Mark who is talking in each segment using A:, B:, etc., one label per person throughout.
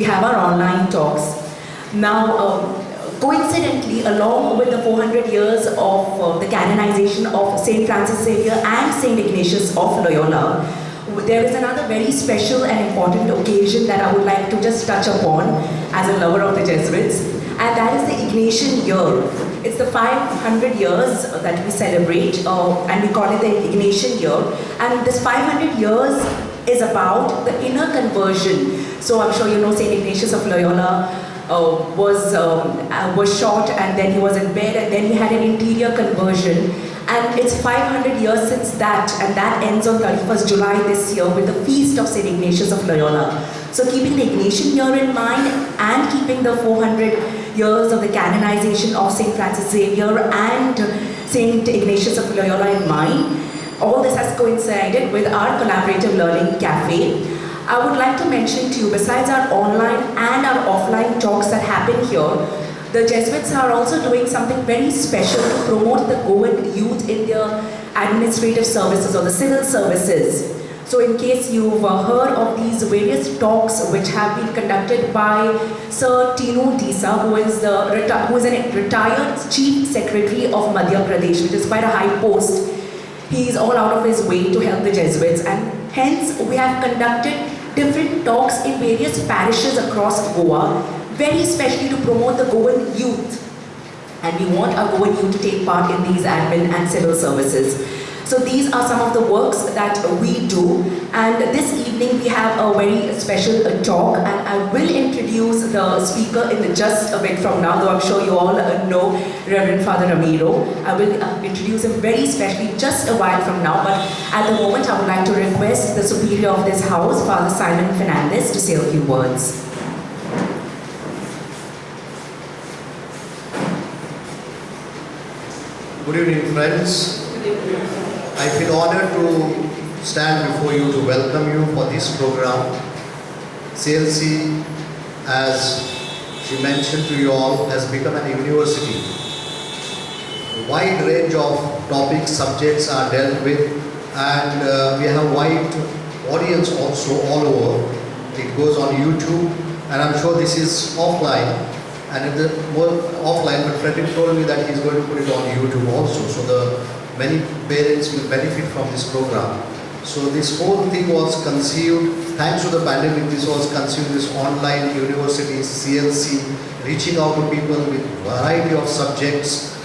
A: We have our online talks. Now, coincidentally, along with the 400 years of the canonization of Saint Francis Xavier and Saint Ignatius of Loyola, there is another very special and important occasion that I would like to just touch upon as a lover of the Jesuits, and that is the Ignatian year. It's the 500 years that we celebrate, and we call it the Ignatian year. And this 500 years is about the inner conversion. So I'm sure you know Saint Ignatius of Loyola was shot, and then he was in bed, and then he had an interior conversion. And it's 500 years since that, and that ends on 31st July this year with the feast of Saint Ignatius of Loyola. So keeping the Ignatian year in mind and keeping the 400 years of the canonization of Saint Francis Xavier and Saint Ignatius of Loyola in mind, all this has coincided with our collaborative learning cafe. I would like to mention to you, besides our online and our offline talks that happen here, the Jesuits are also doing something very special to promote the Goan youth in their administrative services or the civil services. So in case you've heard of these various talks which have been conducted by Sir Tinu Disa, who is a retired Chief Secretary of Madhya Pradesh, which is quite a high post. He is all out of his way to help the Jesuits, and hence we have conducted different talks in various parishes across Goa, very specially to promote the Goan youth. And we want our Goan youth to take part in these admin and civil services. So these are some of the works that we do, and this evening we have a very special talk, and I will introduce the speaker in just a bit from now, though I'm sure you all know Reverend Father Ramiro. I will introduce him very specially just a while from now, but at the moment I would like to request the Superior of this house, Father Simon Fernandez, to say a few words.
B: Good evening, friends. I feel honored to stand before you to welcome you for this program. CLC, as she mentioned to you all, has become an university. A wide range of topics, subjects are dealt with, and we have a wide audience also all over. It goes on YouTube, and I'm sure this is offline. And it's more offline, but Frederick told me that he's going to put it on YouTube also. So the many parents will benefit from this program. So this whole thing was conceived, thanks to the pandemic, this was conceived, this online university, CLC, reaching out to people with variety of subjects.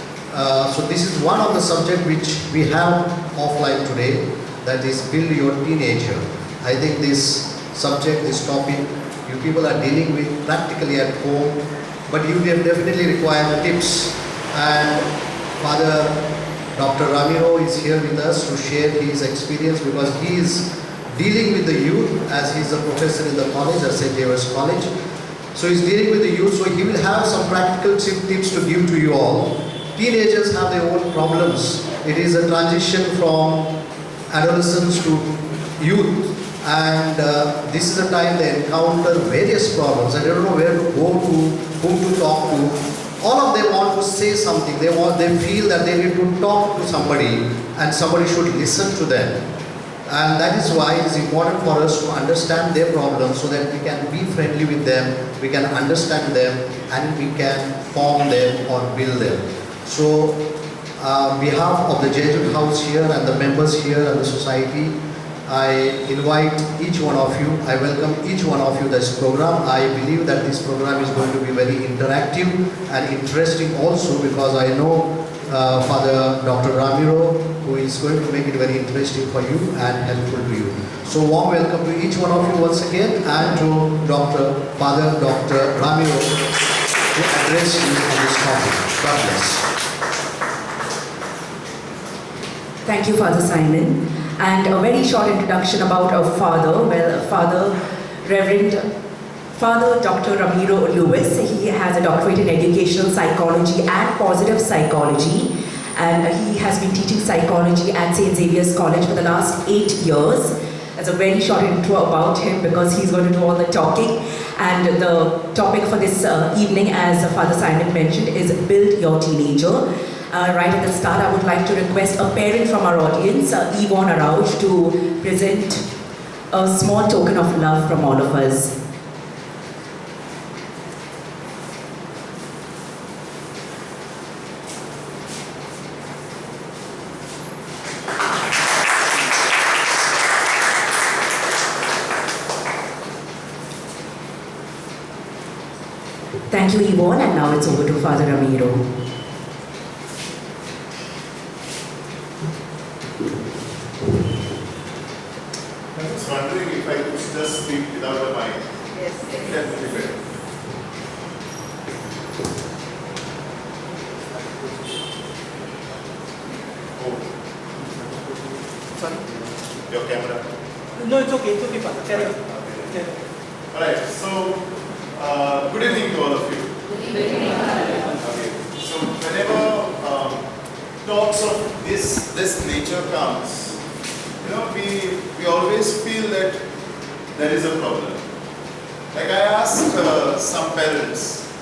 B: So this is one of the subjects which we have offline today, that is Build Your Teenager. I think this subject, this topic, you people are dealing with practically at home, but you definitely require tips. And Father Dr. Ramiro is here with us to share his experience, because he is dealing with the youth as he is a professor in the college, at St. Xavier's College. So he's dealing with the youth, so he will have some practical tips to give to you all. Teenagers have their own problems. It is a transition from adolescence to youth. And this is a time they encounter various problems, and they don't know where to go to, whom to talk to. All of them want to say something. They feel that they need to talk to somebody, and somebody should listen to them. And that is why it is important for us to understand their problems, so that we can be friendly with them, we can understand them, and we can form them or build them. So, on behalf of the Jesuit House here and the members here and the society, I invite each one of you, I welcome each one of you to this program. I believe that this program is going to be very interactive and interesting also, because I know Father Dr. Ramiro, who is going to make it very interesting for you and helpful to you. So warm welcome to each one of you once again, and to Father Dr. Ramiro to address you on this topic. God bless.
A: Thank you, Father Simon. And a very short introduction about our father. Well, Father Dr. Ramiro Lewis, he has a doctorate in educational psychology and positive psychology, and he has been teaching psychology at St. Xavier's College for the last 8 years. That's a very short intro about him, because he's going to do all the talking. And the topic for this evening, as Father Simon mentioned, is Build Your Teenager. Right at the start, I would like to request a parent from our audience, Yvonne Arauj, to present a small token of love from all of us. Thank you, Yvonne, and now it's over to Father Ramiro.
C: I was wondering if I could just speak without a mic.
D: Yes.
C: That would be better. Oh.
D: Sorry?
C: Your camera.
D: No, it's okay, Father. Carry on.
C: Alright, so good evening to all of you. Okay, so whenever talks of this nature comes, we always feel that there is a problem. Like I asked some parents,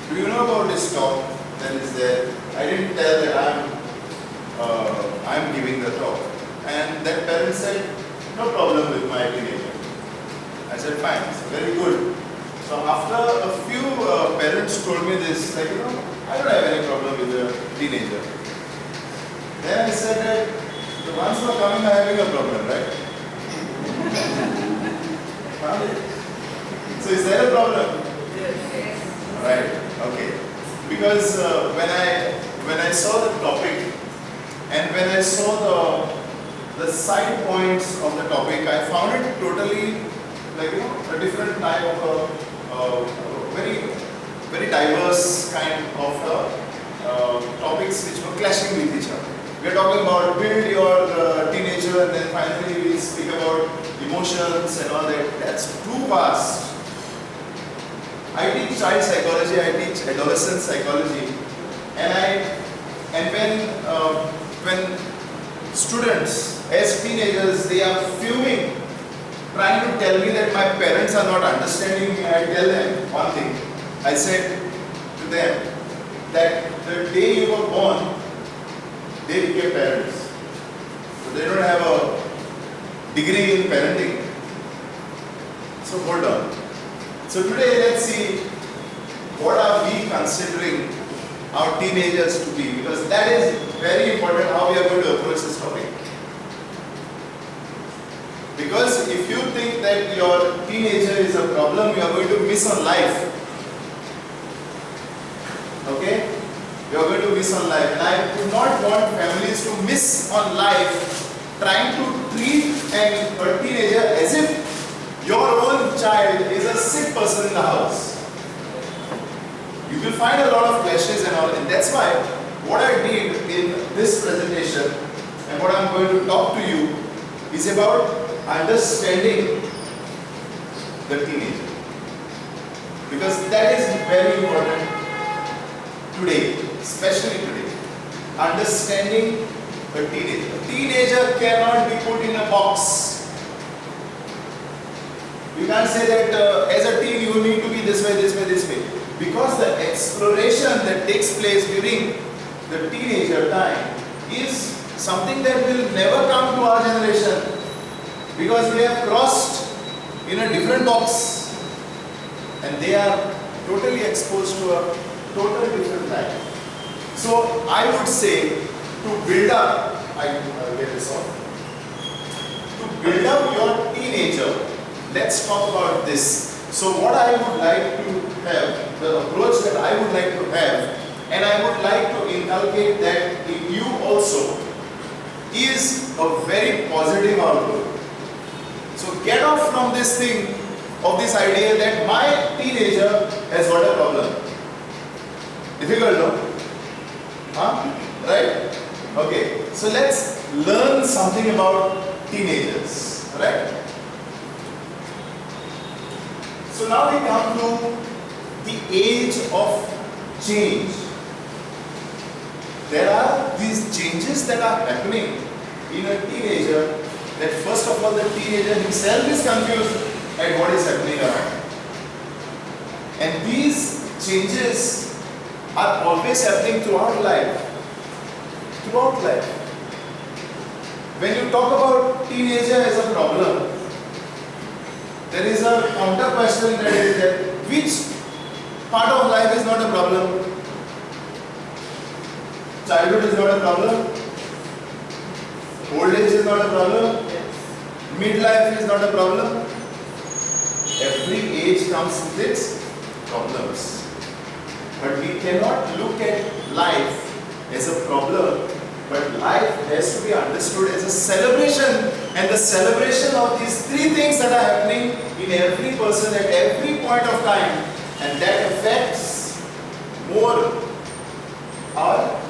C: do you know about this talk that is there? I didn't tell that I'm giving the talk. And that parent said, no problem with my teenager. I said, fine, so very good. So after a few parents told me this, like, I don't have any problem with the teenager. Then I said that the ones who are coming are having a problem, right? Huh? So is there a problem?
D: Yes.
C: Right, okay. Because when I saw the topic and when I saw the side points of the topic, I found it totally like a different type of very very diverse kind of topics which were clashing with each other. We are talking about build your teenager, and then finally we speak about emotions and all that. That's too vast. I teach child psychology, I teach adolescent psychology, and when students as teenagers, they are fuming, trying to tell me that my parents are not understanding me, I tell them one thing. I said to them that the day you were born, they became parents. So they don't have a degree in parenting. So hold on. So today let's see what are we considering our teenagers to be, because that is very important how we are going to approach this topic. Because if you think that your teenager is a problem, you are going to miss on life. Okay? You are going to miss on life. And I do not want families to miss on life trying to treat a teenager as if your own child is a sick person in the house. You will find a lot of clashes and all, and that's why what I did in this presentation and what I'm going to talk to you is about understanding the teenager. Because that is very important today, especially today. Understanding a teenager. A teenager cannot be put in a box. You can't say that as a teen you need to be this way, this way, this way. Because the exploration that takes place during the teenager time is something that will never come to our generation, because they have crossed in a different box and they are totally exposed to a totally different life. So I would say to build up, I'll get this off. To build up your teenager, let's talk about this. So what I would like to have, the approach that I would like to have, and I would like to inculcate that in you also, is a very positive outlook. So get off from this thing of this idea that my teenager has got a problem. Difficult, no? Huh? Right? Okay. So let's learn something about teenagers. Right? So now we come to the age of change. There are these changes that are happening in a teenager, that first of all the teenager himself is confused at what is happening around. And these changes are always happening throughout life. Throughout life. When you talk about teenager as a problem, there is a counter question that is there. Which part of life is not a problem? Childhood is not a problem. Old age is not a problem. Midlife is not a problem. Every age comes with its problems. But we cannot look at life as a problem, but life has to be understood as a celebration, and the celebration of these three things that are happening in every person at every point of time, and that affects more our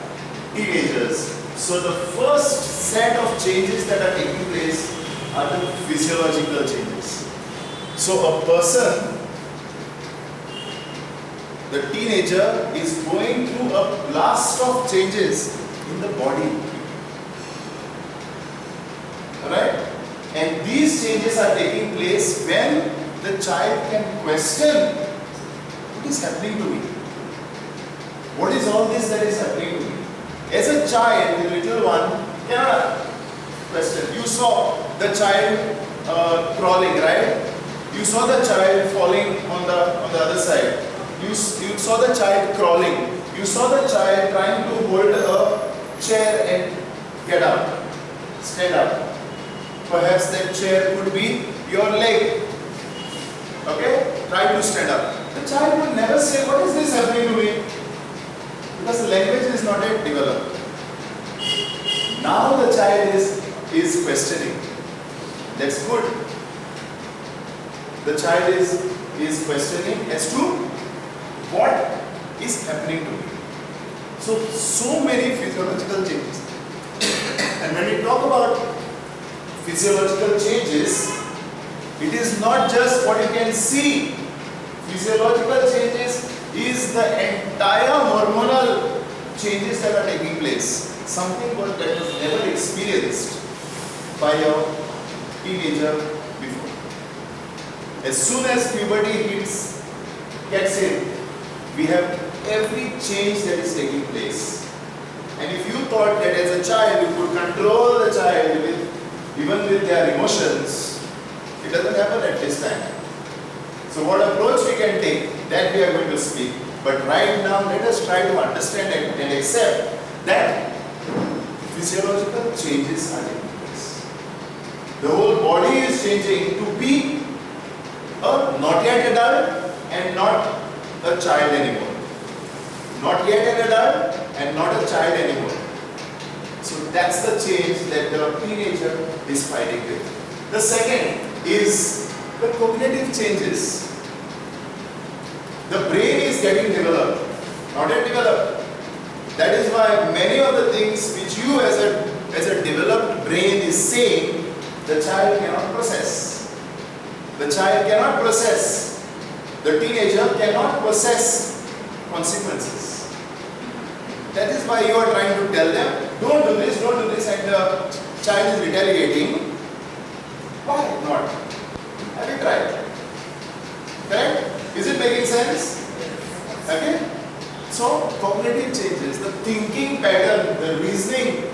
C: teenagers. So the first set of changes that are taking place are the physiological changes. So a person, the teenager, is going through a blast of changes in the body. Alright? And these changes are taking place when the child can question, what is happening to me? What is all this that is happening to me? As a child, the little one cannot question. You saw the child crawling, right? You saw the child falling on the other side. You saw the child crawling. You saw the child trying to hold a chair and get up, stand up. Perhaps that chair could be your leg. Okay? Try to stand up. The child would never say, what is this happening to me? Because the language is not yet developed. Now the child is questioning. That's good. The child is questioning as to what is happening to me. So many physiological changes. And when we talk about physiological changes, it is not just what you can see. Physiological changes is the entire hormonal changes that are taking place. Something that was never experienced by a teenager before. As soon as puberty gets in, we have every change that is taking place. And if you thought that as a child you could control the child even with their emotions, it doesn't happen at this time. So what approach we can take, that we are going to speak. But right now, let us try to understand and accept that physiological changes are taking place. The whole body is changing to be a not yet adult and not a child anymore. Not yet an adult and not a child anymore. So that's the change that the teenager is fighting with. The second is the cognitive changes. The brain is getting developed, not yet developed. That is why many of the things which you as a developed brain is saying, the child cannot process. The child cannot process. The teenager cannot process consequences. That is why you are trying to tell them, don't do this, and the child is retaliating. Why not? Have you tried? Correct? Is it making sense? Okay? So, cognitive changes, the thinking pattern, the reasoning,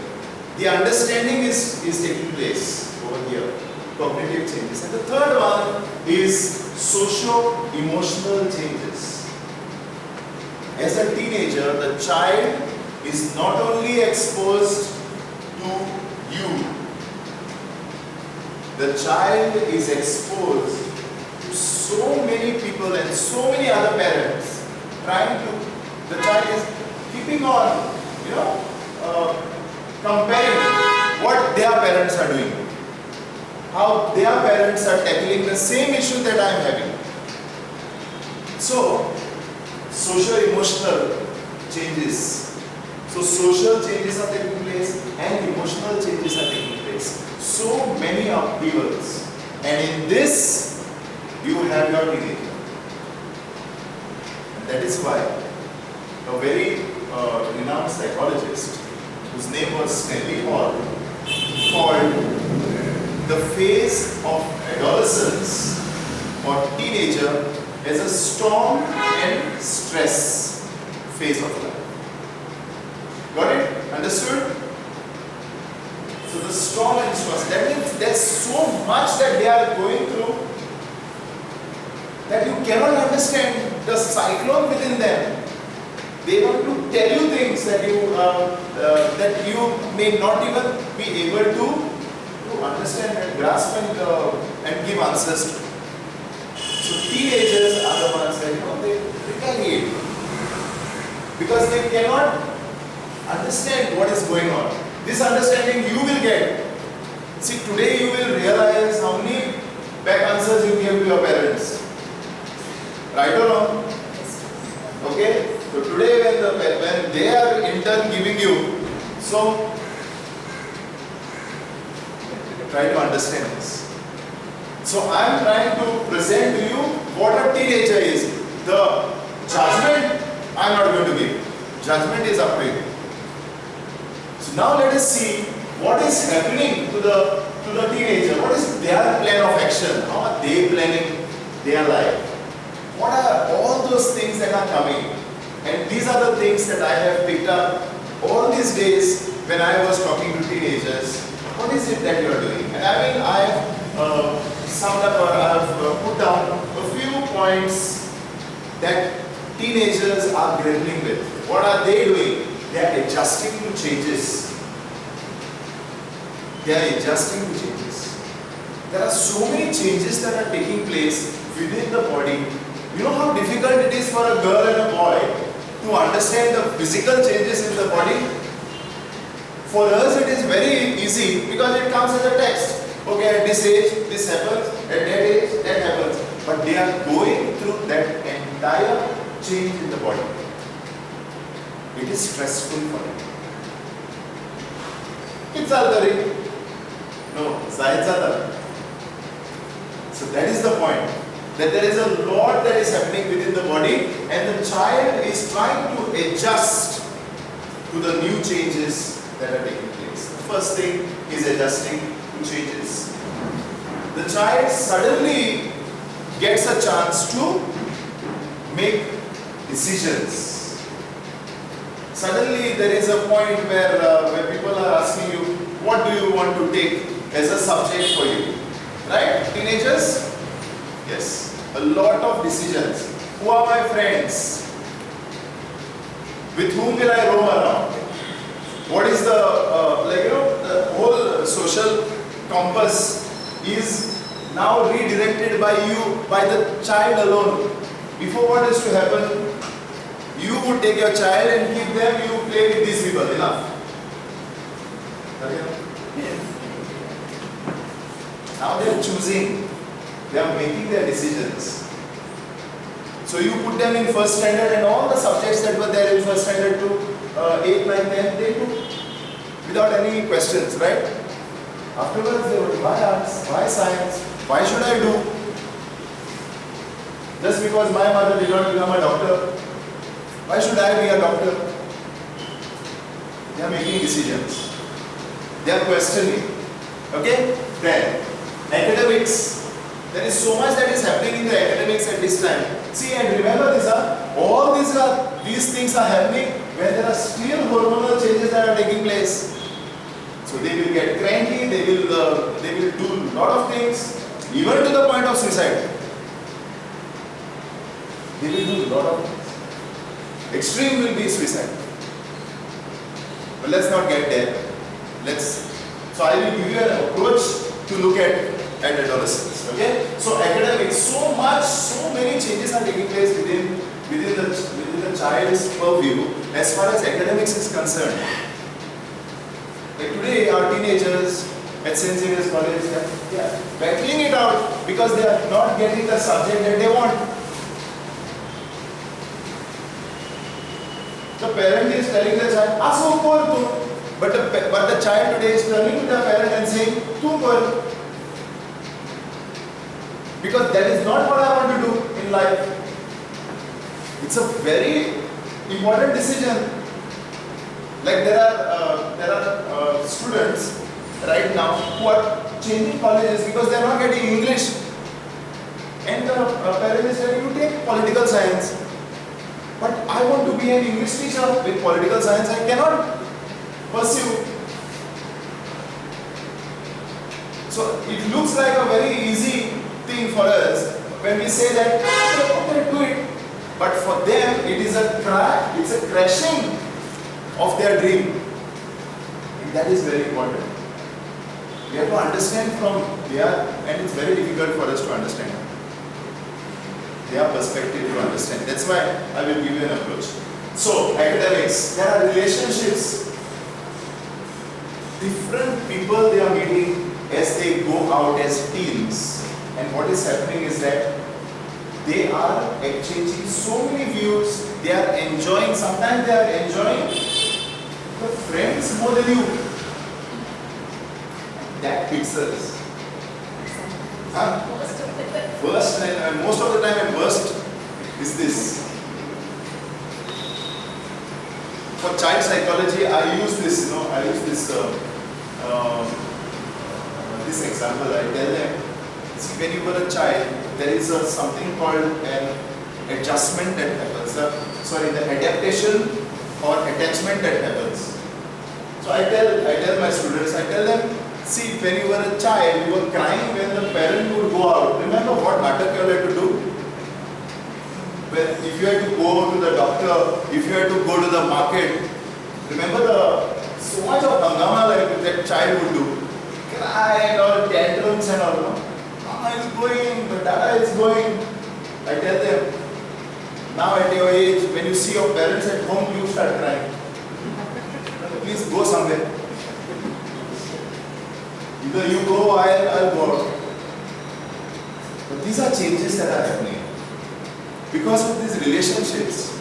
C: the understanding is taking place over here. Cognitive changes. And the third one is socio-emotional changes. As a teenager, the child is not only exposed to you, the child is exposed to so many people and so many other parents the child is keeping on, comparing what their parents are doing, how their parents are tackling the same issue that I am having. So, social-emotional changes. So, social changes are taking place and emotional changes are taking place. So many upheavals. And in this, you have your teenager. And that is why a very renowned psychologist, whose name was Stanley Hall, called the phase of adolescence or teenager as a storm and stress phase of life. Got it? Understood? So the storm and stress, that means there's so much that they are going through that you cannot understand the cyclone within them. They want to tell you things that you may not even be able to understand and grasp and give answers to. So teenagers are the ones that because they cannot understand what is going on. This understanding you will get. See, today you will realize how many back answers you gave to your parents. Right or wrong? Okay? So today when they are in turn giving you, so try to understand this. So I am trying to present to you what a teenager is. The judgment I am not going to give. Judgment is up to you. So now let us see what is happening to the teenager. What is their plan of action? How are they planning their life? What are all those things that are coming? And these are the things that I have picked up all these days when I was talking to teenagers. What is it that you are doing? And I mean, I have summed up or I have put down a few points that teenagers are grappling with. What are they doing? They are adjusting to changes. They are adjusting to changes. There are so many changes that are taking place within the body. You know how difficult it is for a girl and a boy to understand the physical changes in the body? For us it is very easy because it comes as a text. Okay, at this age this happens, at that age that happens. But they are going through that entire change in the body. It is stressful for them. Kids are very no, science are. So that is the point. That there is a lot that is happening within the body and the child is trying to adjust to the new changes that are taking place. The first thing is adjusting to changes. The child suddenly gets a chance to make decisions. Suddenly there is a point where people are asking you, what do you want to take as a subject for you? Right? Teenagers? Yes. A lot of decisions. Who are my friends? With whom will I roam around? What is the the whole social compass is now redirected by you, by the child alone. Before, what is to happen? You would take your child and keep them, you play with these people. Enough. Now they are choosing. They are making their decisions. So you put them in first standard and all the subjects that were there in first standard to 8, 9, 10, they took without any questions, right? Afterwards they would, why arts? Why science? Why should I do? Just because my mother did not become a doctor, why should I be a doctor? They are making decisions. They are questioning. Okay? Then, academics. There is so much that is happening in the academics at this time. See, and remember this, all these things are happening when there are still hormonal changes that are taking place. So they will get cranky, they will do a lot of things, even to the point of suicide. They will do a lot of things. Extreme will be suicide. But let's not get there. So I will give you an approach to look at adolescence. Okay? So academics, so many changes are taking place within the child's purview as far as academics is concerned. Like today, our teenagers at St. Xavier's College, they are battling it out because they are not getting the subject that they want. The parent is telling the child, "Aso kar tu," but the child today is turning to the parent and saying, "Tu kar." Because that is not what I want to do in life. It's a very important decision. Like there are students right now who are changing colleges because they are not getting English. And the parent is telling you take political science. But I want to be an English teacher with political science. I cannot pursue. So it looks like a very easy thing for us when we say that, okay, do it. But for them, it is a crashing of their dream. And that is very important. We have to understand from and it's very difficult for us to understand their perspective to understand. That's why I will give you an approach. So, academics, there are relationships. Different people they are meeting as they go out as teens. And what is happening is that they are exchanging so many views, they are enjoying, sometimes they are enjoying the friends more than you. That hits us. Huh? Worst, and most of the time at worst is this. For child psychology, I use this, this example. I tell them, see, when you were a child, there is something called an adjustment that happens. The adaptation or attachment that happens. So I tell my students, I tell them, see, when you were a child, you were crying when the parent would go out. Remember what natak you had to do? If you had to go to the doctor, if you had to go to the market, remember so much of hangama like that child would do. Cry and all, tantrums and all. Mama is going, the dada is going. I tell them, now at your age, when you see your parents at home, you start crying. Please go somewhere. Either you go or I'll go out. But these are changes that are happening. Because of these relationships,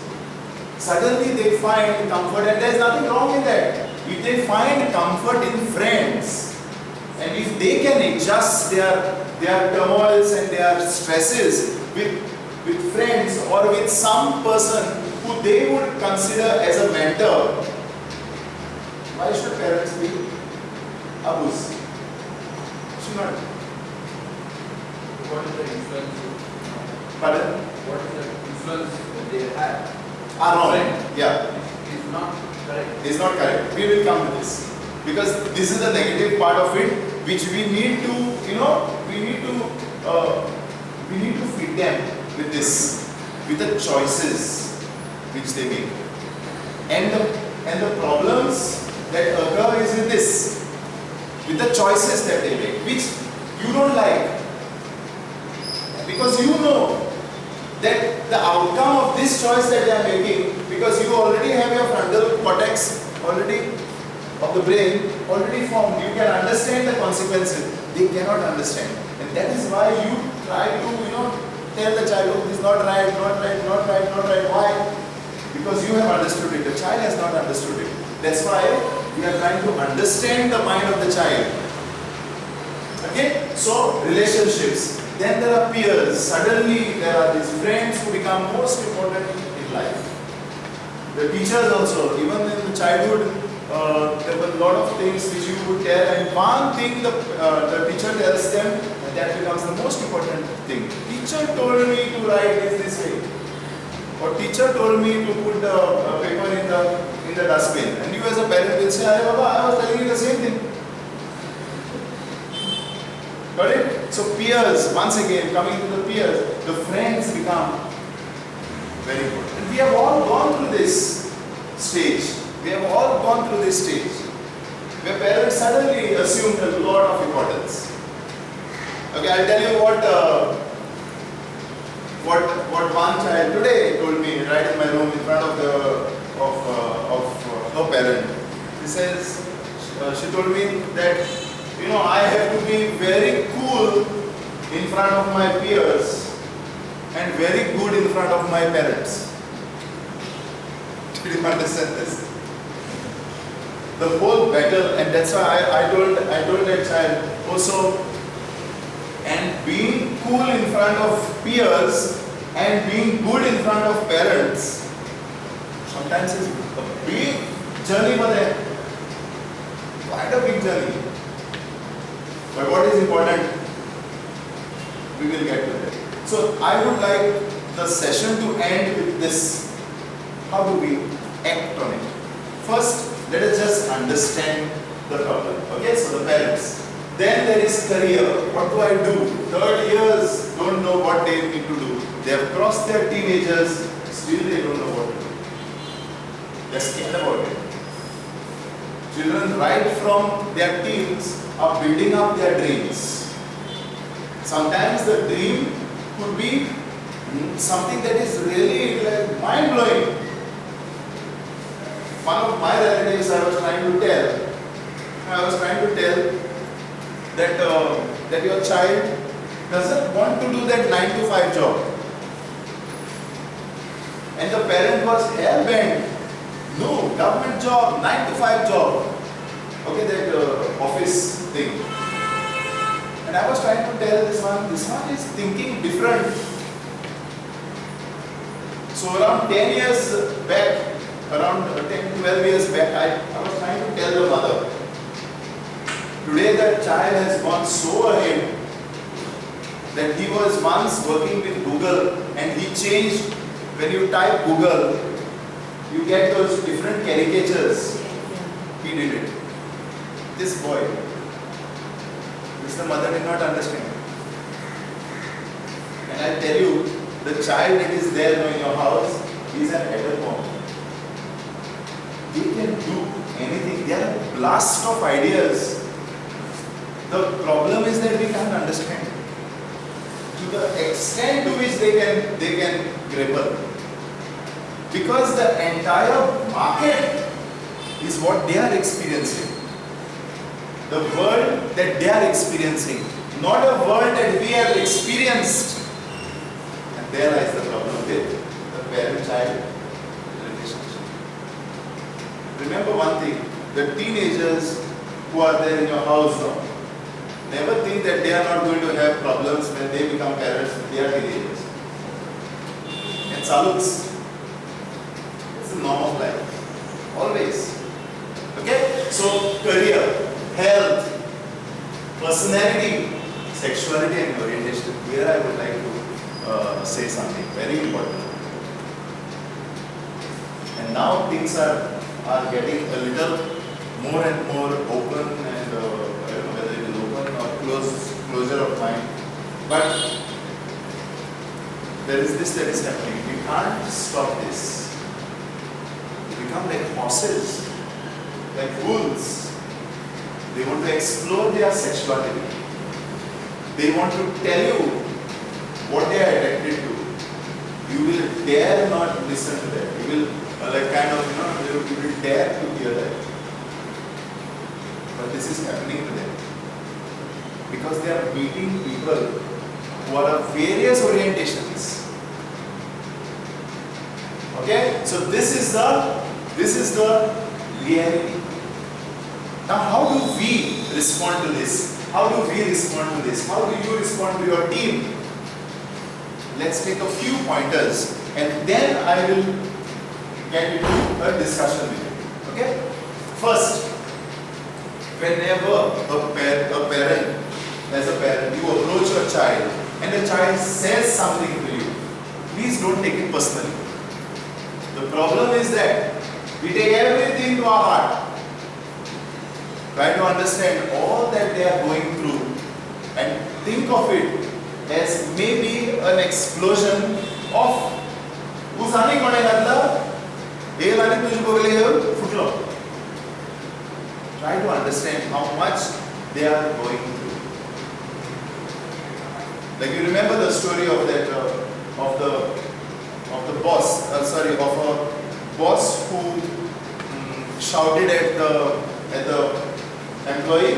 C: suddenly they find comfort, and there's nothing wrong in that. If they find comfort in friends, and if they can adjust their turmoils and their stresses with friends or with some person who they would consider as a mentor, why should parents be abused? Should not.
E: What is the influence?
C: Pardon?
E: What is the influence that they have?
C: Are wrong.
E: Right.
C: Yeah.
E: It's not correct.
C: It's not correct. We will come to this. Because this is the negative part of it, which we need to, we need to feed them with this, with the choices which they make. And the problems that occur is with this, with the choices that they make, which you don't like. Because you know that the outcome of this choice that they are making, because you already have your frontal cortex already of the brain already formed, you can understand the consequences. They cannot understand. And that is why you try to, tell the child, oh, this is not right, not right, not right, not right. Why? Because you have understood it. The child has not understood it. That's why we are trying to understand the mind of the child. Okay? So, relationships. Then there are peers. Suddenly there are these friends who become most important in life. The teachers also, even in the childhood, there were a lot of things which you would tell, and one thing the teacher tells them, and that becomes the most important thing. Teacher told me to write this way. Or teacher told me to put the paper in the dustbin. And you as a parent will say, "Arey Baba, I was telling you the same thing." Got it? So peers, once again, coming to the peers, the friends become very important. And we have all gone through this stage. We have all gone through this stage where parents suddenly assumed a lot of importance. Okay, I'll tell you what one child today told me right in my room in front of her parent. He says, she told me that, I have to be very cool in front of my peers and very good in front of my parents. Did you understand this? The whole battle, and that's why I told that child also, and being cool in front of peers and being good in front of parents sometimes is a big journey for them. Quite a big journey. But what is important, we will get to that. So I would like the session to end with this. How do we act on it? First, let us just understand the problem. Okay, so the parents. Then there is career. What do I do? Third years don't know what they need to do. They have crossed their teenagers, still they don't know what to do. They're scared about it. Children right from their teens are building up their dreams. Sometimes the dream could be something that is really like mind-blowing. one of my relatives I was trying to tell that that your child doesn't want to do that 9 to 5 job. And the parent was hell-bent. No, government job, 9 to 5 job. Okay, that office thing. And I was trying to tell this one is thinking different. So around 10 years back, around 10 to 12 years back, I was trying to tell the mother. Today that child has gone so ahead that he was once working with Google and he changed. When you type Google, you get those different caricatures. He did it. This boy. This the mother did not understand. And I tell you, the child that is there in your house is an adult mom. They can do anything. They are a blast of ideas. The problem is that we can't understand. To the extent to which they can grapple. Because the entire market is what they are experiencing. The world that they are experiencing, not a world that we have experienced. And there lies the problem with the parent-child relationship. Remember one thing, the teenagers who are there in your house now, never think that they are not going to have problems when they become parents, they are teenagers. And saluts. It's the norm of life. Always. Okay? So, career, health, personality, sexuality and orientation. Here I would like to say something very important. And now things are getting a little more and more open and I don't know whether it is open or closure of mind. But there is this that is happening. We can't stop this. We become like horses, like wolves. They want to explore their sexuality. They want to tell you what they are attracted to. You will dare not listen to that. You will you will dare to hear that. But this is happening to them. Because they are meeting people who are of various orientations. Okay? So this is the reality. Now how do we respond to this? How do we respond to this? How do you respond to your team? Let's take a few pointers and then I will get into a discussion with you. Okay? First, whenever as a parent, you approach your child and the child says something to you, please don't take it personally. The problem is that we take everything to our heart. Try to understand all that they are going through and think of it as maybe an explosion of Usani Try to understand how much they are going through. Like you remember the story of that of the boss, of a boss who shouted at the employee.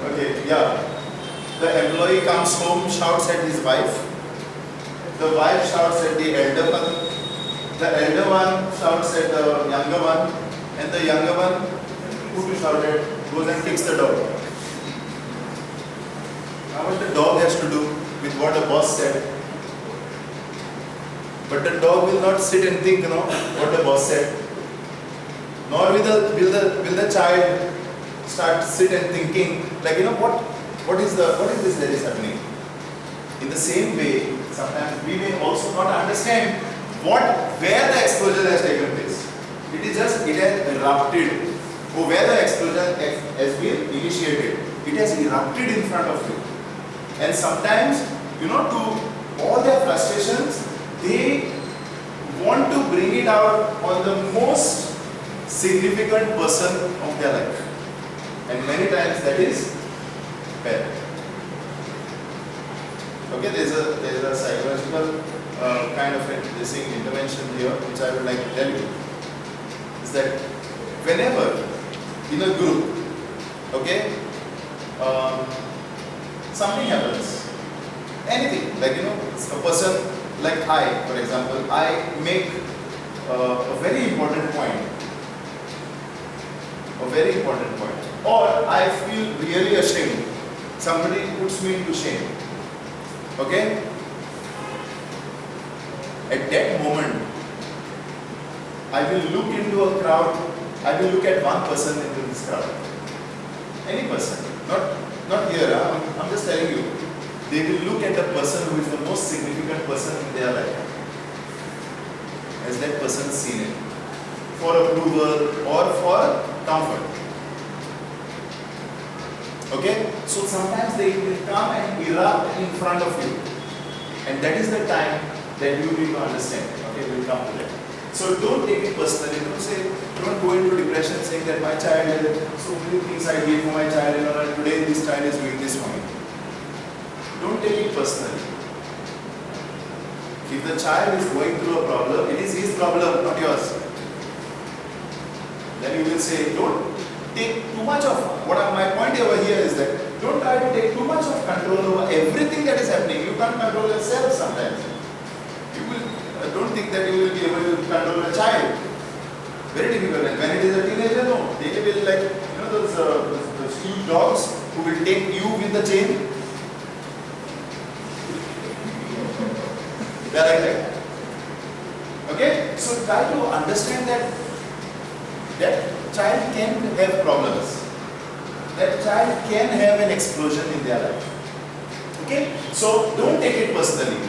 C: Okay, yeah. The employee comes home, shouts at his wife. The wife shouts at the elder one. The elder one shouts at the younger one. And the younger one, who to shout at, goes and kicks the dog. Now what the dog has to do with what the boss said? But the dog will not sit and think, what the boss said. Nor will the child start sit and thinking, like, what is this that is happening? In the same way, sometimes we may also not understand where the explosion has taken place. It has erupted. Or where the explosion has been initiated. It has erupted in front of you. And sometimes, to all their frustrations, they want to bring it out on the most significant person of their life. And many times that is parent. Okay, there is a psychological kind of this intervention here, which I would like to tell you, is that whenever in a group, okay, something happens, anything, like a person like I, for example, I make a very important point, or I feel really ashamed, somebody puts me into shame, okay? At that moment, I will look into a crowd, I will look at one person into this crowd, any person, not here, I'm just telling you, they will look at the person who is the most significant person in their life, as that person seen it, for approval or for comfort. Okay? So sometimes they will come and erupt in front of you. And that is the time that you need to understand. Okay, we'll come to that. So don't take it personally. Don't go into depression saying that my child, so many things I did for my child, and today this child is doing this for me. Don't take it personally. If the child is going through a problem, it is his problem, not yours. Then you will say, don't take too much of, my point over here is that, don't try to take too much of control over everything that is happening. You can't control yourself sometimes. Don't think that you will be able to control a child. Very difficult. And when it is a teenager, no. They will like, those huge dogs who will take you with the chain. They are like that. Okay? So try to understand that child can have problems. That child can have an explosion in their life. Okay? So don't take it personally.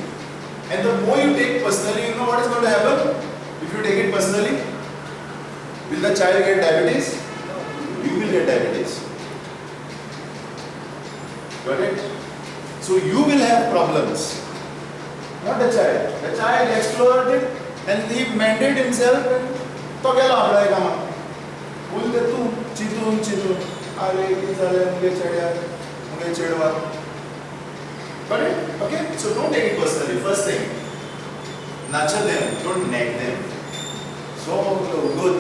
C: And the more you take personally, you know what is going to happen? If you take it personally, will the child get diabetes? You will get diabetes. Got it? So you will have problems. Not the child. The child explored it and he mended himself and to kya laab raha hai kama? Bolte tu chitun are izale mujhe chedya. Got it? Okay? So don't take it personally. First thing, nurture them, don't nag them. So good.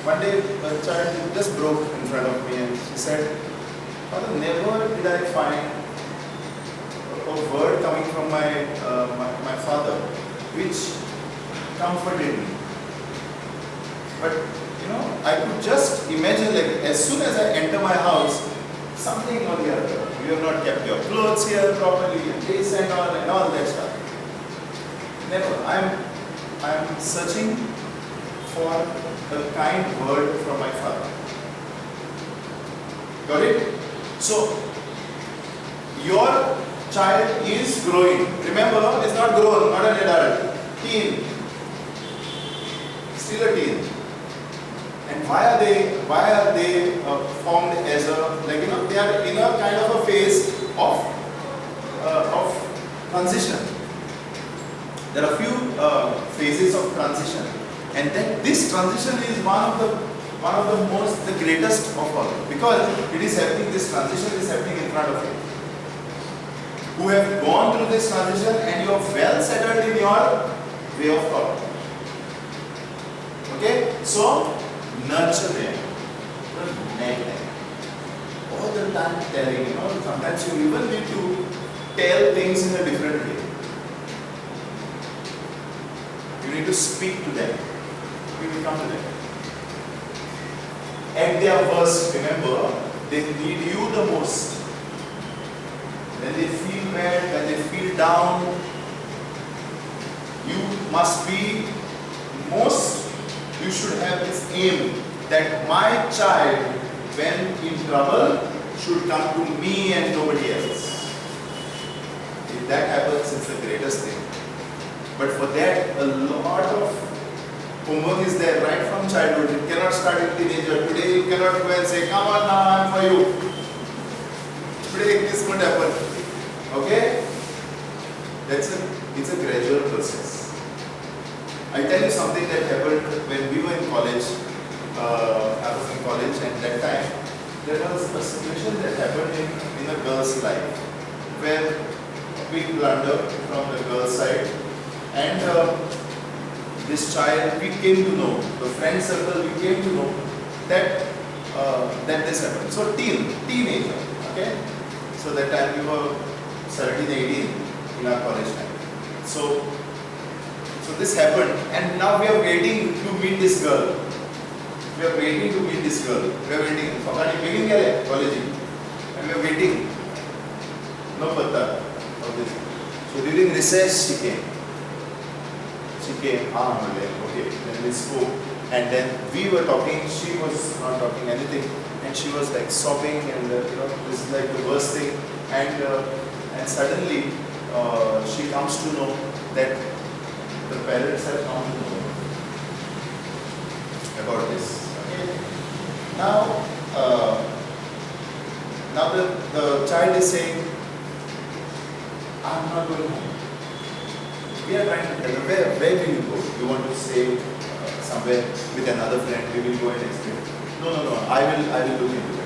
C: One day a child just broke in front of me and she said, Father, never did I find a word coming from my father which comforted me. But I could just imagine, like, as soon as I enter my house, something or the other. You have not kept your clothes here properly, and this and all that stuff. Never. I am searching for a kind word from my father. Got it? So your child is growing. Remember, it's not grown, not an adult. Teen. Still a teen. And why are they formed as they are in a kind of a phase of transition. There are few phases of transition, and then this transition is one of the greatest of all, because it is happening. This transition is happening in front of you. Who have gone through this transition and you are well settled in your way of thought. Okay, so nurture them, don't nag them. All the time telling, sometimes you even need to tell things in a different way. You need to speak to them. We will come to them. At their worst, remember, they need you the most. When they feel bad, when they feel down, you must be you should have this aim that my child, when in trouble, should come to me and nobody else. If that happens, it's the greatest thing. But for that, a lot of homework is there right from childhood. You cannot start in teenager. Today you cannot go and say, come on now, I'm for you. Today this won't happen. Okay? It's a gradual process. I tell you something that happened when we were in college. I was in college, and that time there was a situation that happened in the girl's life, where we blunder from the girl's side, and this child, we came to know, the friend circle, we came to know that that this happened. So teenager, okay? So that time we were 17, 18 in our college time. So this happened, and now we are waiting to meet this girl. We are waiting to meet this girl. We are waiting. Pakani meeting kya hai? College. And we are waiting. No patta of this. So during recess she came. Okay. Then we spoke, and then we were talking. She was not talking anything, and she was like sobbing, and this is like the worst thing. And suddenly she comes to know that the parents have come to know about this. Okay. Now the child is saying, I'm not going home. We are trying to tell her, where will you go? You want to stay somewhere with another friend? We will go and explain. No, I will look into it.